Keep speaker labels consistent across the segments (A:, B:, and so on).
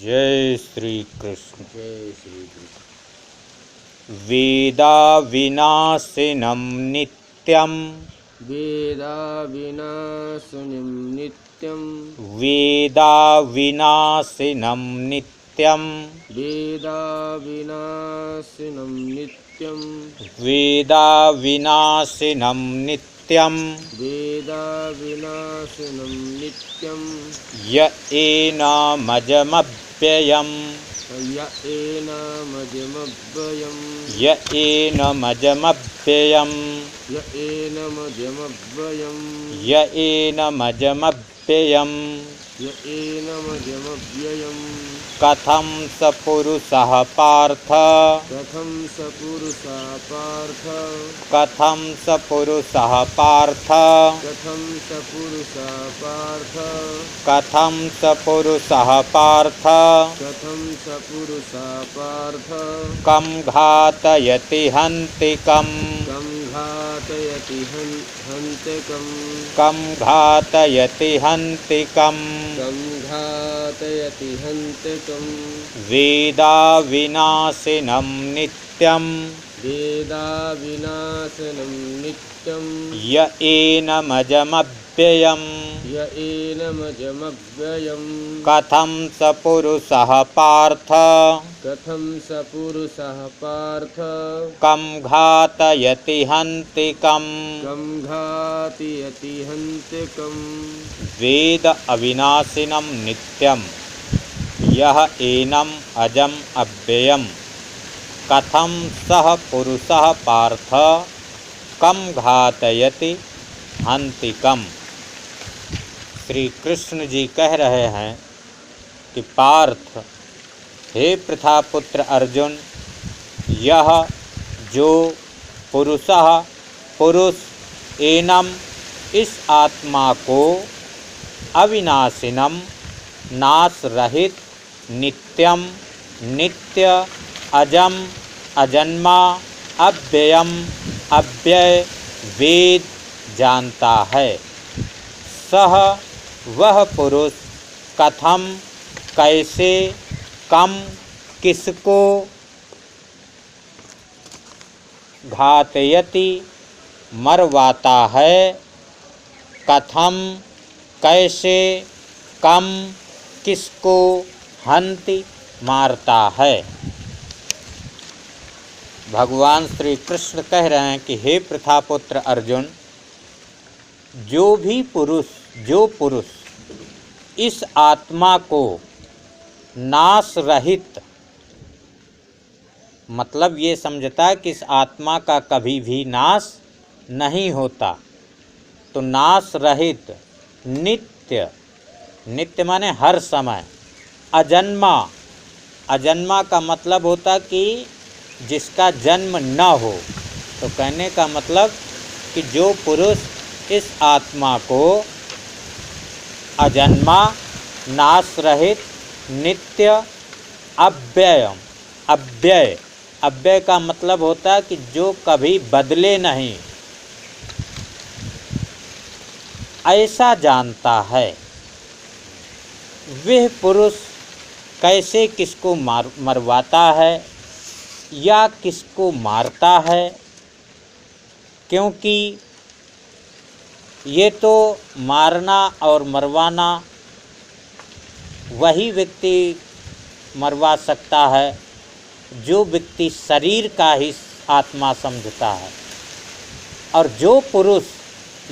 A: जय श्री कृष्ण।
B: जय श्री कृष्ण।
A: वेदा विनाशिनं नित्यं
B: वेदा विनाशिनं नित्यं
A: वेदा विनाशिनं नित्यं
B: वेदा विनाशिनं नित्यं
A: वेदा विनाशिनं नित्यं
B: वेदा विनाशिनं नित्यं
A: य एनमजमव्ययम्
B: य एनमजमव्ययम्
A: य एनमजमव्ययम्
B: य एनमजमव्ययम्
A: य एनमजमव्ययम्
B: य एनमजमव्ययम्
A: कथं स पुरुषः पार्थ
B: कथं स पुरुषः पार्थ
A: कथं स पुरुषः पार्थ
B: कथं स पुरुषः पार्थ
A: कथं स पुरुषः पार्थ
B: कथं स पुरुषः पार्थ
A: कं घातयति हन्तिकम्
B: कं घातयति हन्तिकम्
A: कं घातयति हन्तिकम्
B: कं घातयति हन्तिकम्
A: वेदा विनाशिनं नित्यं
B: वेदा विनाशनं नित्यं
A: य एनमजमव्ययम्
B: य एनमजमव्ययम्
A: कथं स पुरुषः पार्थ
B: कथं स पुरुषः पार्थ
A: कं घातयति हन्तिकम्
B: कं घातयति हन्तिकम्
A: वेद अविनाशिनं नित्यं यः एनम् अजम् अव्ययम् कथं सः पुरुषः पार्थ कं घातयति हन्तिकम्। श्री कृष्ण जी कह रहे हैं कि पार्थ, हे पृथापुत्र अर्जुन, यह जो पुरुष एनम इस आत्मा को अविनाशिनम नाश रहित नित्यम नित्य अजम अजन्मा अव्ययम अव्यय वेद जानता है, सह वह पुरुष कथम कैसे कम किसको घातयति मरवाता है, कथम कैसे कम किसको हंति मारता है। भगवान श्री कृष्ण कह रहे हैं कि हे पृथापुत्र अर्जुन, जो पुरुष इस आत्मा को नाश रहित, मतलब ये समझता है कि इस आत्मा का कभी भी नाश नहीं होता, तो नाश रहित नित्य, नित्य माने हर समय, अजन्मा, अजन्मा का मतलब होता कि जिसका जन्म न हो, तो कहने का मतलब कि जो पुरुष इस आत्मा को अजन्मा, नाश रहित, नित्य, अव्ययम, अव्यय, अव्यय का मतलब होता है कि जो कभी बदले नहीं, ऐसा जानता है, वह पुरुष कैसे किसको मरवाता है या किसको मारता है, क्योंकि ये तो मारना और मरवाना वही व्यक्ति मरवा सकता है जो व्यक्ति शरीर का ही आत्मा समझता है, और जो पुरुष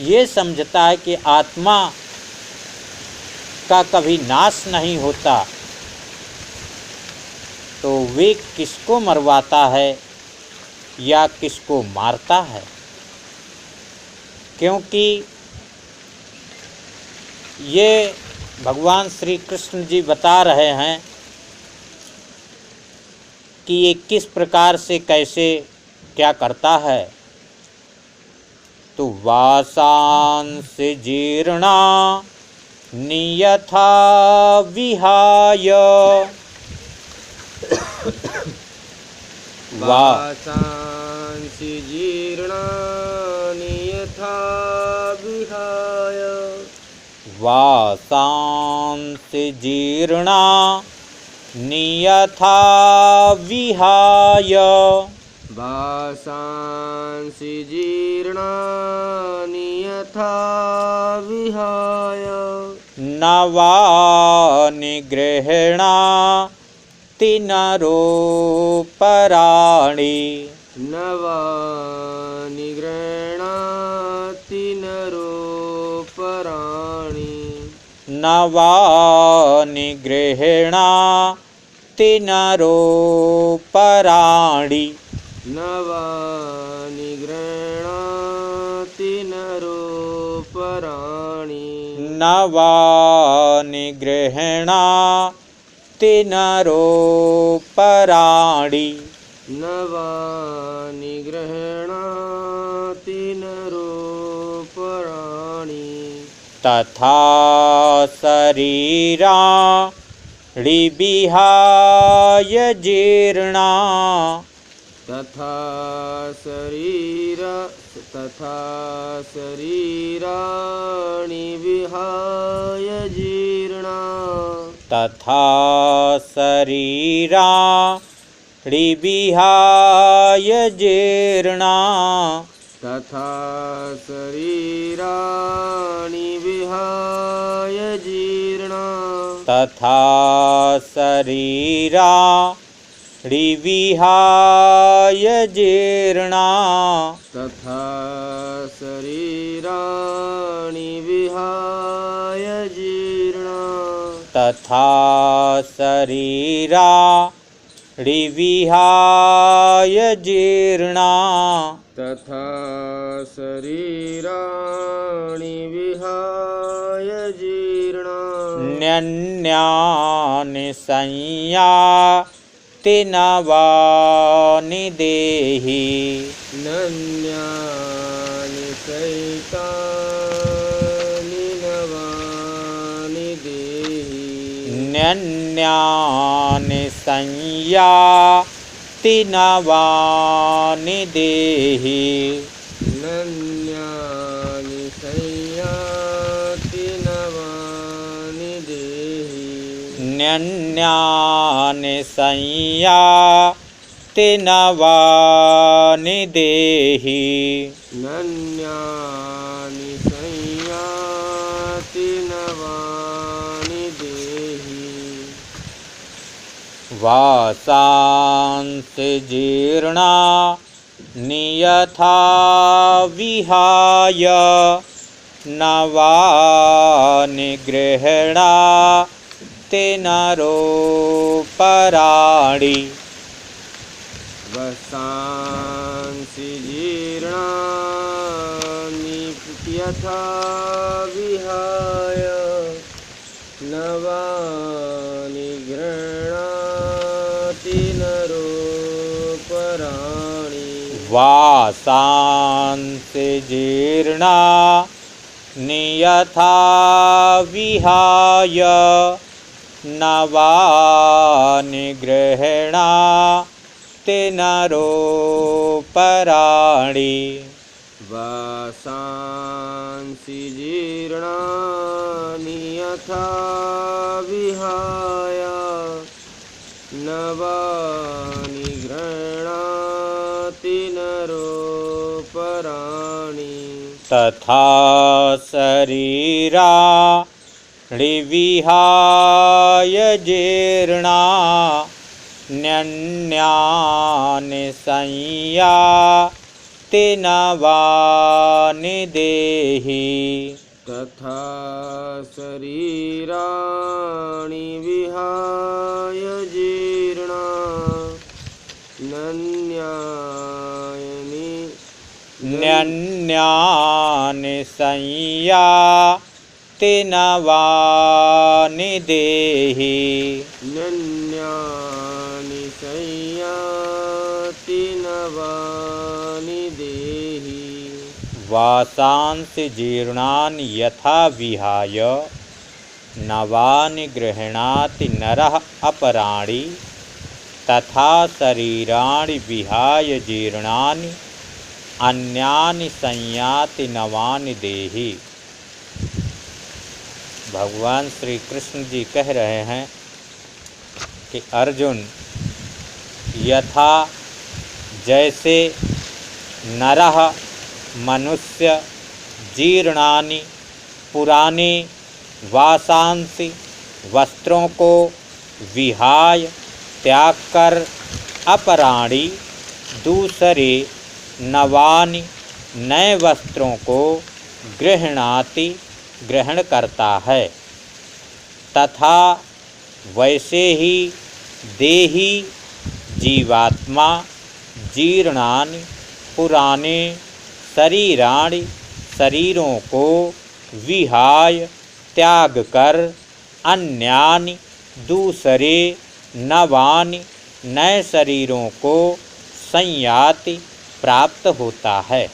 A: ये समझता है कि आत्मा का कभी नाश नहीं होता, तो वे किसको मरवाता है या किसको मारता है, क्योंकि ये भगवान श्री कृष्ण जी बता रहे हैं कि ये किस प्रकार से कैसे क्या करता है। तो वासांस जीर्णा नियथा विहाय
B: वासांसि जीर्णानि यथा विहाय
A: वासांसि जीर्णा नियथा विहाय
B: वासांसि जीर्णानि यथा विहाय
A: नवानि गृह्णाति नरोपराणि
B: नवानि गृह्णाति नरोपराणि
A: नवानि गृह्णाति नरोपराणि
B: नवानि गृह्णाति नरोपराणि
A: नवानि गृह्णाति नरोपराणि
B: नवानि गृह्णाति नरोपराणि
A: तथा शरीराणि विहाय जीर्णा
B: तथा शरीराणि विहाय जीर्णा
A: तथा शरीराणि विहाय जीर्णा
B: तथा शरीराणि विहाय जीर्णा
A: तथा शरीराणि विहाय जीर्णा
B: तथा शरीराणि विहाय जीर्णा
A: तथा शरीराणि विहाय जीर्णा
B: तथा शरीराणि विहाय जीर्णा
A: न्यन्यानि संयाति नवानि देहि
B: नन्यानि चैतानि नवानि देहि
A: न्यन्यानि संयाति नवानि देहि
B: नन्यानि संयाति नवानि देहि
A: न्यन्यानि संयाति नवानि देहि
B: नन्यानि संयाति नवानि देहि
A: वासांसि जीर्णानि यथा विहाय नवानि गृह्णाति नरोपराणि
B: वसांसि जीर्णानि यथा विहाय नवानि गृह्णाति नरोपराणि
A: वासांसि जीर्णानि यथा विहाय नवानि गृह्णाति नरोपराणि
B: वासांसि जीर्णानि यथा विहाय नवानि गृह्णाति नरोपराणि
A: तथा शरीराणि विहाय जीर्णा न्यन्यानि संयाति नवानि देहि
B: तथा शरीराणि विहाय जीर्णा
A: न्यन्यानि संयाति नवानि देहि
B: नन्यानि संयाति नवानि देहि
A: वासांसि जीर्णानि यथा विहाय नवानि गृह्णाति नरः अपराणि तथा शरीराणि विहाय जीर्णानि अन्यानि संयाति नवानि देहि। भगवान श्री कृष्ण जी कह रहे हैं कि अर्जुन, यथा जैसे नरः मनुष्य जीर्णानि पुराने वासांसि वस्त्रों को विहाय त्याग कर अपराणी दूसरे नवानि नए वस्त्रों को गृह्णाति ग्रहण करता है, तथा वैसे ही देही जीवात्मा जीर्णानि पुराने शरीराणि शरीरों को विहाय त्याग कर अन्यानि दूसरे नवानि नए शरीरों को संयाति प्राप्त होता है।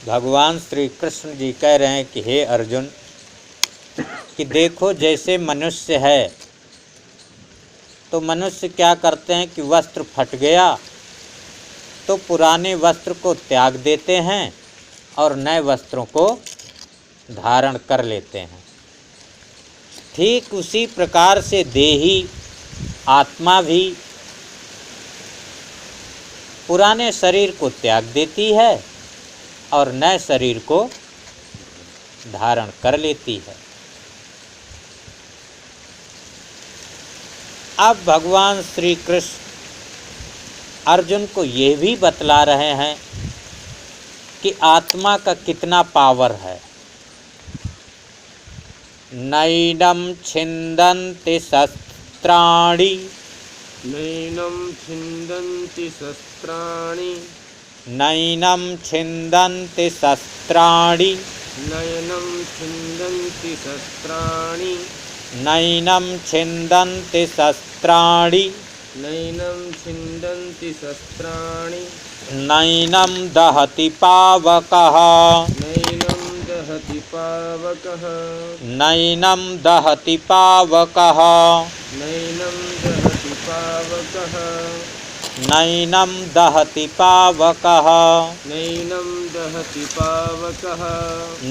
A: भगवान श्री कृष्ण जी कह रहे हैं कि हे अर्जुन, कि देखो जैसे मनुष्य है तो मनुष्य क्या करते हैं कि वस्त्र फट गया तो पुराने वस्त्र को त्याग देते हैं और नए वस्त्रों को धारण कर लेते हैं। ठीक उसी प्रकार से देही आत्मा भी पुराने शरीर को त्याग देती है और नए शरीर को धारण कर लेती है। अब भगवान श्री कृष्ण अर्जुन को ये भी बतला रहे हैं कि आत्मा का कितना पावर है। नैनं छिन्दन्ति शस्त्राणि
B: नैनं छिन्दन्ति शस्त्राणि
A: नैनं छिन्दन्ति शस्त्राणि
B: नयनं छिन्दन्ति शस्त्राणि
A: नैनं छिन्दन्ति शस्त्राणि
B: नैनं छिन्दन्ति शस्त्राणि
A: नैनं दहति पावकः
B: नैनं दहति पावकः
A: नैनं दहति पावकः
B: नैनं दहति पावकः
A: नैनं दहति पावकः
B: नैनं दहति पावकः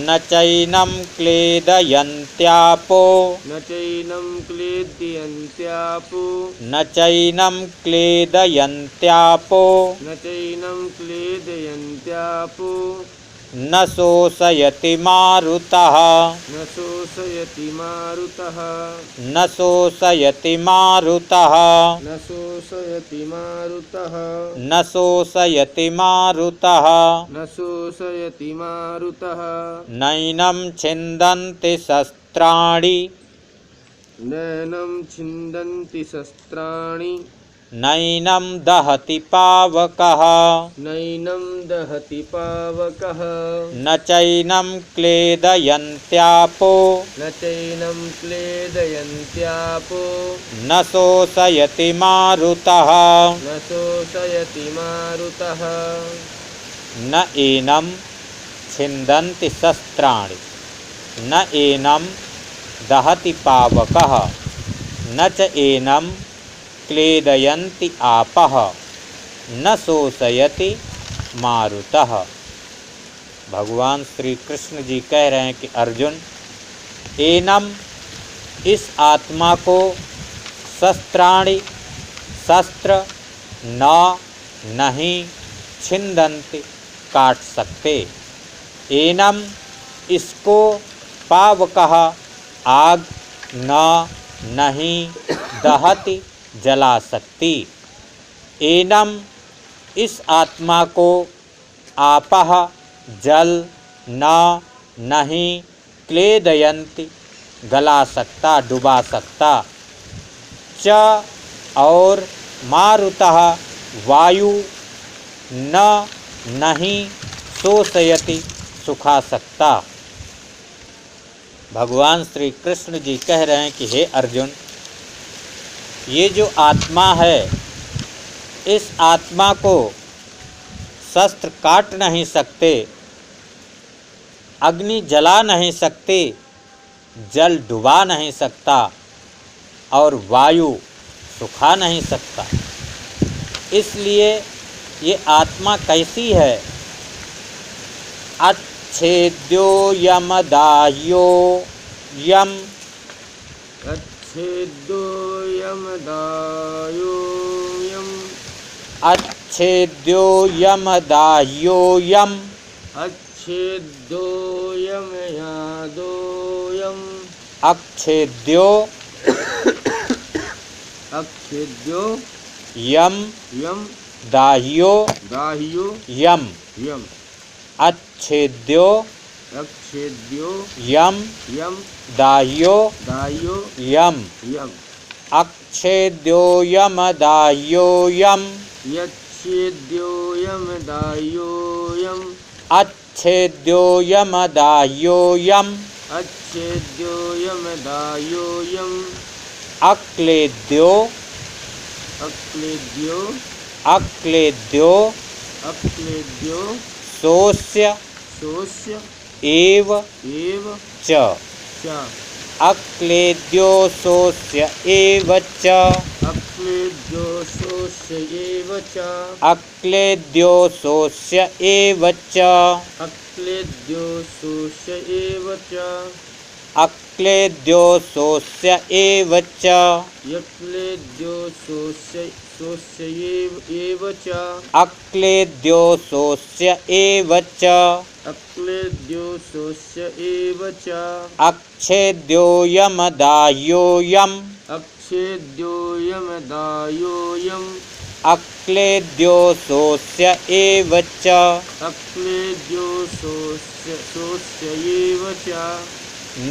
A: न चैनं क्लेदयन्त्यापो
B: न चैनं क्लेदयन्त्यापो
A: न चैनं क्लेदयन्त्यापो
B: न चैनं क्लेदयन्त्यापो
A: न शोषयति मारुतः
B: न शोषयति मारुतः
A: न शोषयति मारुतः
B: न शोषयति मारुतः
A: न शोषयति मारुतः
B: न शोषयति मारुतः
A: नैनं छिन्दन्ति शस्त्राणि
B: नैनं छिन्दन्ति शस्त्राणि
A: नैनं दहति पावकः
B: नैनं दहति पावकः
A: न चैनं क्लेदयन्त्यापो
B: न चैनं क्लेदयन्त्यापो
A: न शोषयति मारुतः
B: न शोषयति मारुतः
A: न एनं छिन्दन्ति शस्त्राणि न एनं दहति पावकः न च एनं क्लेदयन्ति आपः न शोषयति मारुतः। भगवान श्री कृष्ण जी कह रहे हैं कि अर्जुन, एनम इस आत्मा को शस्त्राणि शस्त्र न नहीं छिन्दन्ति काट सकते, एनम इसको पावकः आग न नहीं दहति जला सकती, एनम इस आत्मा को आपः जल न नहीं क्लेदयन्ति गला सकता डुबा सकता, च और मारुतः वायु न नहीं शोषयति सुखा सकता। भगवान श्री कृष्ण जी कह रहे हैं कि हे अर्जुन, ये जो आत्मा है इस आत्मा को शस्त्र काट नहीं सकते, अग्नि जला नहीं सकती, जल डुबा नहीं सकता और वायु सुखा नहीं सकता। इसलिए ये आत्मा कैसी है? अच्छेद्यो यमदाह्यो यम
B: अच्छेद्यो यमदायोऽयम्
A: अच्छेद्यो यमदाह्योऽयम्
B: अच्छेद्योऽयमयादोऽयम्
A: अक्षेद्यो
B: अच्छेद्यो
A: यम
B: यम
A: दाह्यो
B: दाह्यो
A: यम
B: यम
A: अच्छेद्यो
B: अच्छेद्यो
A: यम
B: यम
A: दाह्यो
B: दाह्यो
A: यम
B: यम
A: अक्षेद्यो यमदाह्योऽयम्
B: यच्छेद्योऽयमदाह्योऽयम्
A: अच्छेद्यो यमदाह्योऽयम्
B: अच्छेद्योऽयमदाह्योऽयम्
A: अक्लेद्यो
B: अक्लेद्यो
A: अक्लेद्यो
B: अक्लेद्यो
A: सोस्य
B: सोस्य
A: एव
B: एव
A: च
B: च
A: अक्लेद्यो सोस्य एव च
B: अक्लेद्यो सोस्य एव च
A: अक्लेद्यो सोस्य एव च
B: अक्लेद्यो सोस्य एव च
A: अक्लेद्यो सोस्य एव च
B: यक्लेद्यो सोस्य एव च
A: अक्लेद्यो सोस्य एव च
B: अक्लेद्यो सोस्य एव च
A: अक्षेद्यो यमदाह्योऽयम्
B: अच्छेद्योऽयमदाह्योऽयम्
A: अक्लेद्यो सोस्य एव च
B: अक्लेद्यो सोस्य एव च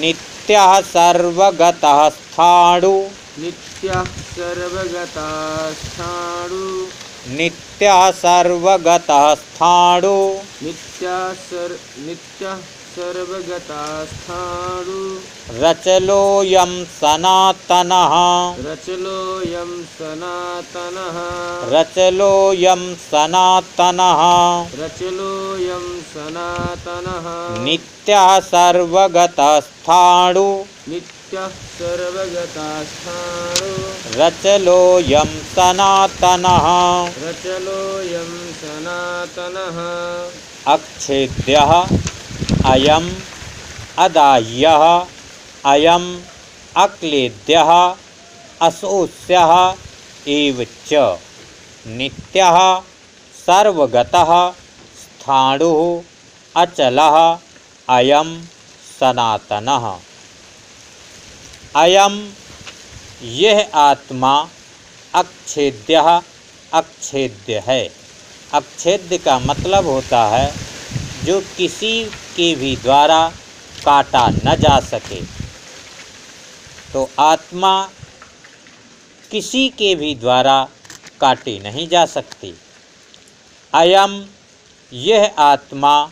A: नित्यः सर्वगतः स्थाणु
B: नित्यः सर्वगतास्थाणु
A: नित्यः सर्वगतः स्थाणु
B: नित्यः सर्वगतास्थाणु
A: रचलोऽयं सनातनः
B: रचलोऽयं सनातनः
A: रचलोऽयं सनातनः
B: रचलोऽयं सनातनः
A: नित्यः सर्वगतः स्थाणु
B: नित्यः सर्वगतास्थाणु
A: रचलोऽयं सनातनः
B: रचलोऽयं सनातनः
A: अक्षेद्यः अयम् अदाह्यः अयम् अक्लेद्यः असोस्यः एव च नित्यः सर्वगतः स्थाणुः अचलः अयं सनातनः। अयम यह आत्मा अक्षेद्यः अक्षेद्य है। अक्षेद्य का मतलब होता है जो किसी के भी द्वारा काटा न जा सके। तो आत्मा किसी के भी द्वारा काटी नहीं जा सकती। अयम यह आत्मा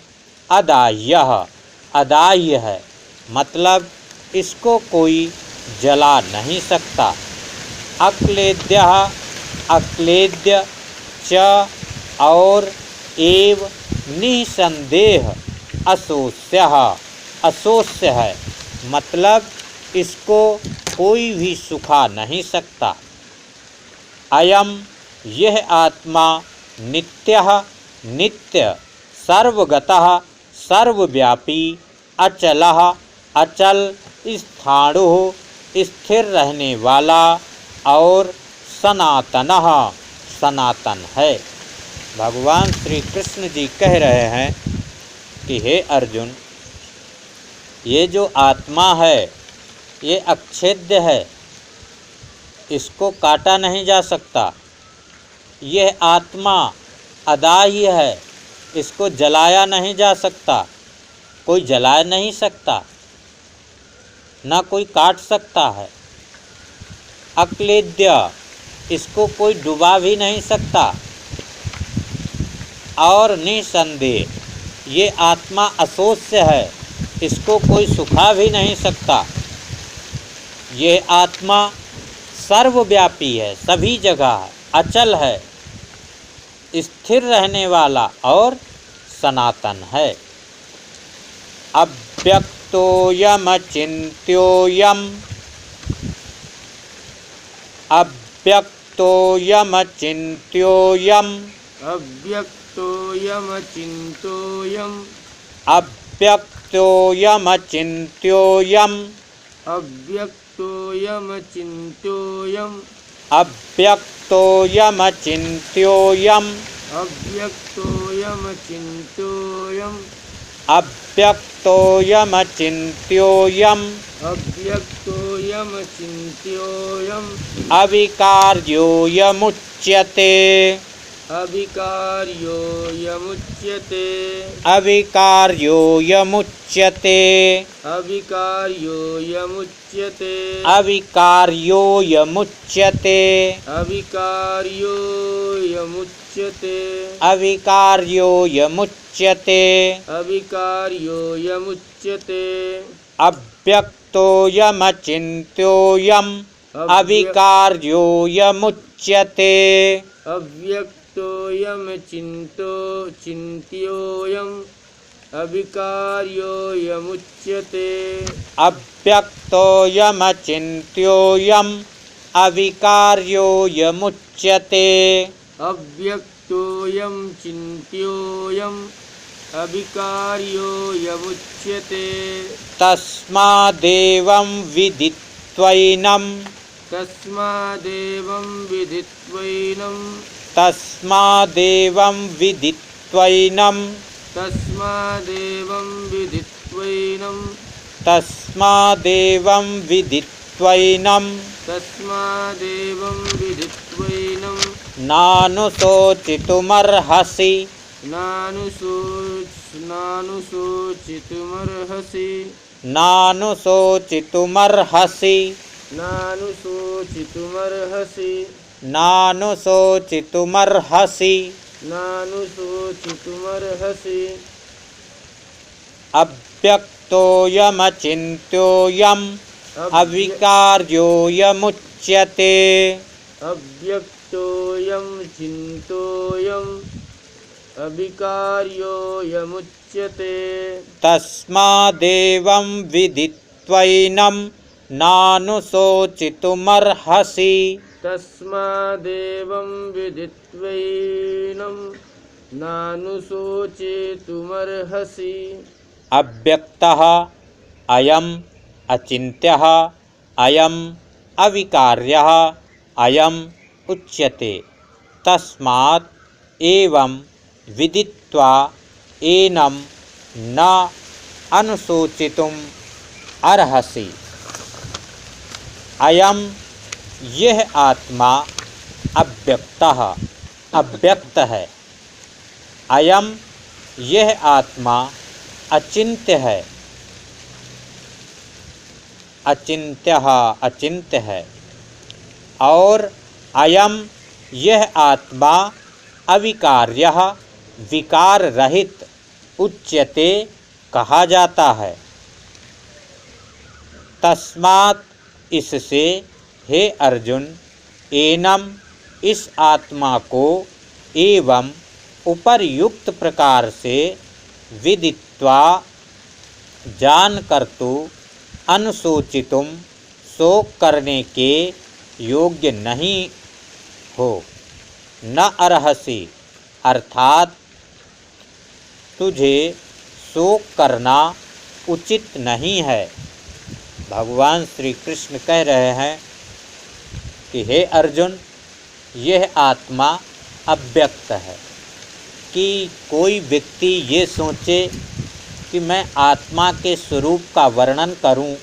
A: अदाह्यः अदाह्य है, मतलब इसको कोई जला नहीं सकता। अक्लेद्यः अक्लेद्य च और एव निसंदेह असोस्यः असोस्य है, मतलब इसको कोई भी सुखा नहीं सकता। अयम यह आत्मा नित्यः नित्य सर्वगतः सर्वव्यापी अचलः अचल स्थाणुः स्थिर रहने वाला और सनातनः सनातन है। भगवान श्री कृष्ण जी कह रहे हैं कि हे अर्जुन, ये जो आत्मा है ये अक्षेद्य है, इसको काटा नहीं जा सकता। यह आत्मा अदाह्य है, इसको जलाया नहीं जा सकता। कोई जला नहीं सकता, ना कोई काट सकता है। अक्लेद्य, इसको कोई डुबा भी नहीं सकता। और निसंदेह ये आत्मा असोस्य है, इसको कोई सुखा भी नहीं सकता। ये आत्मा सर्वव्यापी है, सभी जगह है, अचल है, स्थिर रहने वाला और सनातन है। अव्यक्तोऽयमचिन्त्योऽयम् अव्यक्तोऽयमचिन्त्योऽयम्
B: अव्यक्तोऽयमचिन्त्योऽयम्
A: अव्यक्तोऽयमचिन्त्योऽयम्
B: अव्यक्तोऽयमचिन्त्योऽयम्
A: अव्यक्तोऽयमचिन्त्योऽयम्
B: अव्यक्तोऽयमचिन्त्योऽयम्
A: अव्यक्तोऽयमचिन्त्योऽयम्
B: अव्यक्तोऽयमचिन्त्योऽयम्
A: अविकार्योऽयमुच्यते
B: अविकार्योऽयमुच्यते
A: अविकार्योऽयमुच्यते
B: अविकार्योऽयमुच्यते
A: अविकार्योऽयमुच्यते
B: अविकार्योऽयमुच्यते
A: अविकार्योऽयमुच्यते
B: अविकार्योऽयमुच्यते
A: अव्यक्तोऽयमचिन्त्योऽयम् अविकार्योऽयमुच्यते
B: चिन्त्योऽयम् अविकार्योऽयमुच्यते
A: अव्यक्तोऽयमचिन्त्योऽयम् अविकार्योऽयमुच्यते
B: अव्यक्तोऽयं चिन्त्योऽयम् अविकार्योऽयमुच्यते
A: तस्मादेवं विदित्वैनं
B: तस्मादेवं विदित्वैनं
A: तस्मादेवं विदित्वैनं
B: तस्मादेवं विदित्वैनं
A: तस्मादेवं विदित्वैनं
B: तस्मादेवं विदित्वैनं
A: नानुशोचितुमर्हसि
B: नानुशोचितुमर्हसि
A: नानुशोचितुमर्हसि
B: नानुशोचितुमर्हसि
A: नानुशोचितुमर्हसि
B: नानुशोचितुमर्हसि
A: अव्यक्तोऽयमचिन्त्योऽयम् अविकार्योऽयमुच्यते
B: अव्यक्तोऽयं चिन्त्योऽयम् अविकार्योऽयमुच्यते
A: तस्मादेवं विदित्वैनं नानुशोचितुमर्हसि
B: तस्मादेवं विदित्वैनं नानुशोचितुमर्हसि
A: अव्यक्तः अयम् अचिन्त्यः अयम् अविकार्यः अयम् उच्यते तस्मात् एवं विदित्वा एनं न अनुशोचितुम् अर्हसि। अयम यह आत्मा अव्यक्तः अव्यक्त है। अयम यह आत्मा अचिन्त्य है अचिन्त्यः अचिन्त्य है। और अयम यह आत्मा अविकार्यः विकार रहित उच्यते कहा जाता है। तस्मात् इससे हे अर्जुन एनम इस आत्मा को एवं उपर्युक्त प्रकार से विदित्वा जानकर तो अनुशोचितुम शोक करने के योग्य नहीं हो। न अर्हसि अर्थात तुझे शोक करना उचित नहीं है। भगवान श्री कृष्ण कह रहे हैं कि हे अर्जुन यह आत्मा अव्यक्त है। कि कोई व्यक्ति ये सोचे कि मैं आत्मा के स्वरूप का वर्णन करूं,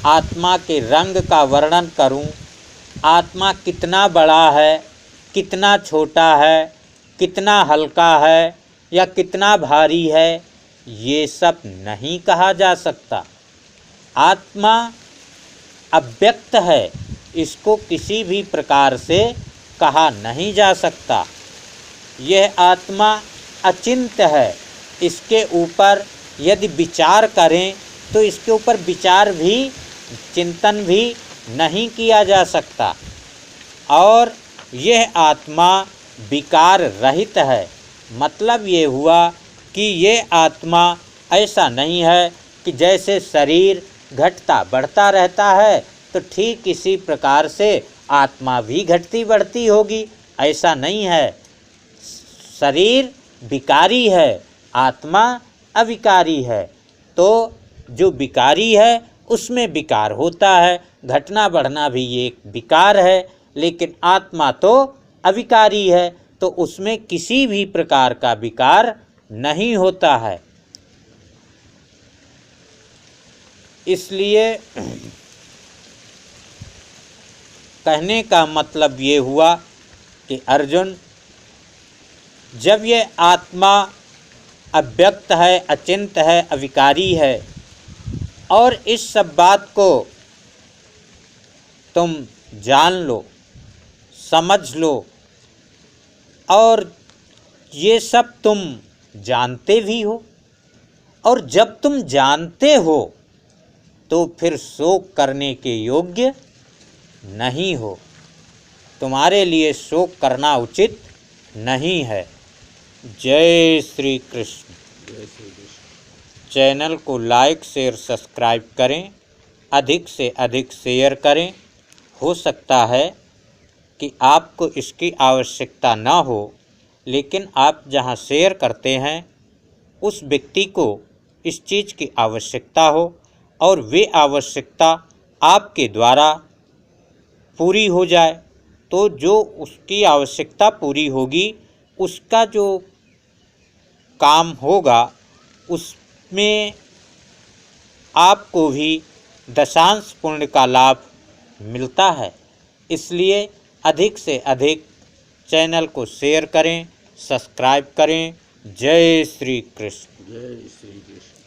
A: आत्मा के रंग का वर्णन करूं, आत्मा कितना बड़ा है, कितना छोटा है, कितना हल्का है या कितना भारी है, ये सब नहीं कहा जा सकता। आत्मा अव्यक्त है, इसको किसी भी प्रकार से कहा नहीं जा सकता। यह आत्मा अचिन्त्य है, इसके ऊपर यदि विचार करें तो इसके ऊपर विचार भी चिंतन भी नहीं किया जा सकता। और यह आत्मा विकार रहित है। मतलब ये हुआ कि ये आत्मा ऐसा नहीं है कि जैसे शरीर घटता बढ़ता रहता है तो ठीक इसी प्रकार से आत्मा भी घटती बढ़ती होगी, ऐसा नहीं है। शरीर विकारी है, आत्मा अविकारी है। तो जो विकारी है उसमें विकार होता है, घटना बढ़ना भी एक विकार है। लेकिन आत्मा तो अविकारी है, तो उसमें किसी भी प्रकार का विकार नहीं होता है। इसलिए कहने का मतलब ये हुआ कि अर्जुन, जब ये आत्मा अव्यक्त है, अचिंत है, अविकारी है, और इस सब बात को तुम जान लो, समझ लो, और ये सब तुम जानते भी हो, और जब तुम जानते हो तो फिर शोक करने के योग्य नहीं हो। तुम्हारे लिए शोक करना उचित नहीं है। जय श्री कृष्ण।
B: जय श्री कृष्ण।
A: चैनल को लाइक, शेयर, सब्सक्राइब करें, अधिक से अधिक शेयर करें। हो सकता है कि आपको इसकी आवश्यकता ना हो, लेकिन आप जहां शेयर करते हैं उस व्यक्ति को इस चीज़ की आवश्यकता हो, और वे आवश्यकता आपके द्वारा पूरी हो जाए, तो जो उसकी आवश्यकता पूरी होगी, उसका जो काम होगा उसमें आपको भी दशांश पुण्य का लाभ मिलता है। इसलिए अधिक से अधिक चैनल को शेयर करें, सब्सक्राइब करें। जय श्री कृष्ण।
B: जय श्री कृष्ण।